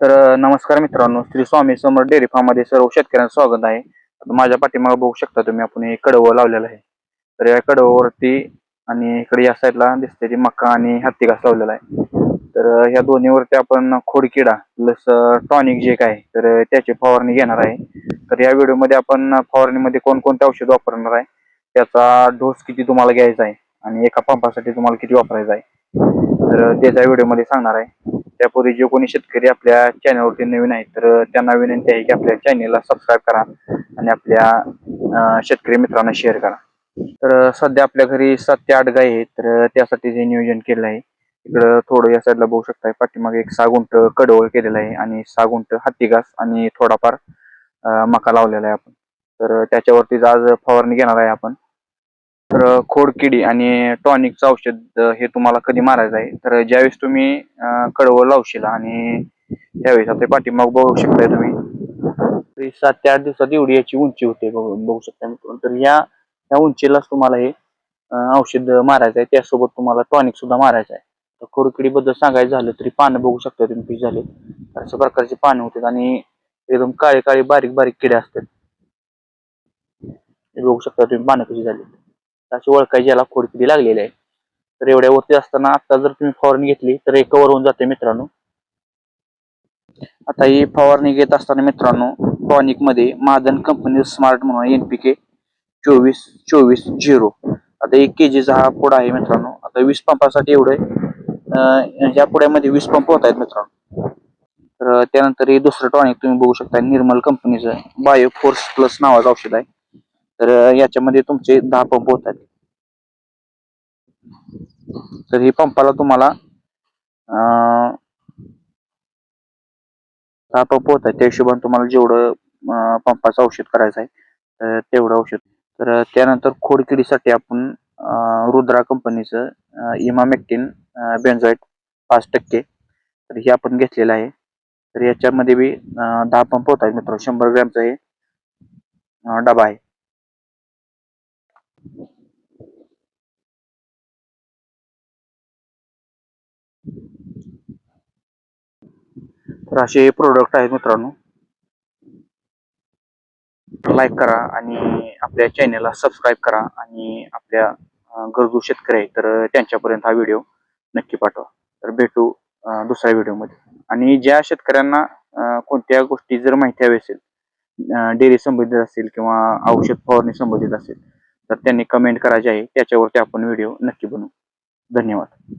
नमस्कार मित्रांनो, Shri Swami Samarth dairy form मध्ये सर्व शेतकऱ्यांचं स्वागत आहे. आता माझ्या पाठीमागे बघू शकता तुम्ही, आपण हे कडवं लावलेलं आहे. तर या कडवावरती आणि इकडे या साईडला दिसते ती मका आणि हत्ती घास लावलेला आहे. तर ह्या दोन्हीवरती आपण खोडकिडा प्लस टॉनिक जे काय तर त्याची फवारणी घेणार आहे. तर या व्हिडिओमध्ये आपण फवारणीमध्ये कोणकोणते औषध वापरणार आहे, त्याचा डोस किती तुम्हाला घ्यायचा आहे आणि एका पंपासाठी तुम्हाला किती वापरायचा आहे, तर त्याच्या व्हिडिओमध्ये सांगणार आहे. त्यापूर्वी जे कोणी शेतकरी आपल्या चॅनलवरती नवीन आहेत तर त्यांना विनंती आहे की आपल्या चॅनलला सबस्क्राईब करा आणि आपल्या शेतकरी मित्रांना शेअर करा. तर सध्या आपल्या घरी 7 ते 8 गाय आहेत, तर त्यासाठी जे नियोजन केलं आहे. इकडं थोडं या साईडला बघू शकताय, पाठीमागे एक 6 गुंठ कडवळ केलेलं आहे आणि 6 गुंठ हत्ती घास आणि थोडाफार मका लावलेला आहे आपण. तर त्याच्यावरतीच आज फवारणी घेणार आहे आपण. तर खोडकिडी आणि टॉनिकचं औषध हे तुम्हाला कधी मारायचं आहे, तर ज्यावेळेस तुम्ही कडवं लावशील आणि त्यावेळेस आपल्या पाठीमाग बघू शकताय तुम्ही 7 ते 8 दिवसात एवढी याची उंची होते, बघू शकता मित्रांनो. तर ह्या उंचीलाच तुम्हाला हे औषध मारायचं आहे. त्यासोबत तुम्हाला टॉनिक सुद्धा मारायचं आहे. तर खोडकिडी बद्दल सांगायचं झालं तरी पानं बघू शकता तुम्ही कशी झाले, अशा प्रकारची पानं होतात आणि एकदम काळे काळे बारीक बारीक किडे असतात. हे बघू शकता तुम्ही पानं कशी झाली, अशी ओळखायची याला खोडकिडी लागलेली आहे. तर एवढ्या वरती असताना आता जर तुम्ही फवारणी घेतली तर हे कव्हर होऊन जाते मित्रांनो. आता ही फवारणी घेत असताना मित्रांनो, टॉनिक मध्ये महाजन कंपनी स्मार्ट म्हणून NPK 24-24-0, आता 1 kg हा पुडा आहे मित्रांनो. आता 20 पंपासाठी एवढे ह्या पुड्यामध्ये 20 पंप होत आहेत मित्रांनो. तर त्यानंतर हे दुसरं टॉनिक तुम्ही बघू शकता, निर्मल कंपनीचं बायो फोर्स प्लस नावाचं औषध आहे. तर याच्यामध्ये तुमचे 10 पंप होत आहेत. तर ही पंपाला तुम्हाला 10 पंप होत आहेत. त्या हिशोबाने तुम्हाला जेवढं पंपाचं औषध करायचं आहे तेवढं औषध. तर त्यानंतर खोडकिडीसाठी आपण रुद्रा कंपनीचं इमामेक्टिन बेन्झोएट 5% तर हे आपण घेतलेलं आहे. तर याच्यामध्ये बी 10 पंप होत आहेत मित्रांनो. 100 ग्रॅमचा हे डबा आहे. तर असे प्रोडक्ट आहेत मित्रांनो. लाईक करा आणि आपल्या चॅनलला सबस्क्राईब करा आणि आपल्या गरजू शेतकरी आहेत तर त्यांच्यापर्यंत हा व्हिडिओ नक्की पाठवा. तर भेटू दुसऱ्या व्हिडिओमध्ये. आणि ज्या शेतकऱ्यांना कोणत्या गोष्टी जर माहिती हवी असेल, डेअरी संबंधित असेल किंवा औषध फवारणी संबंधित असेल, तर त्यांनी कमेंट करायचे आहे, त्याच्यावरती आपण व्हिडिओ नक्की बनवू. धन्यवाद.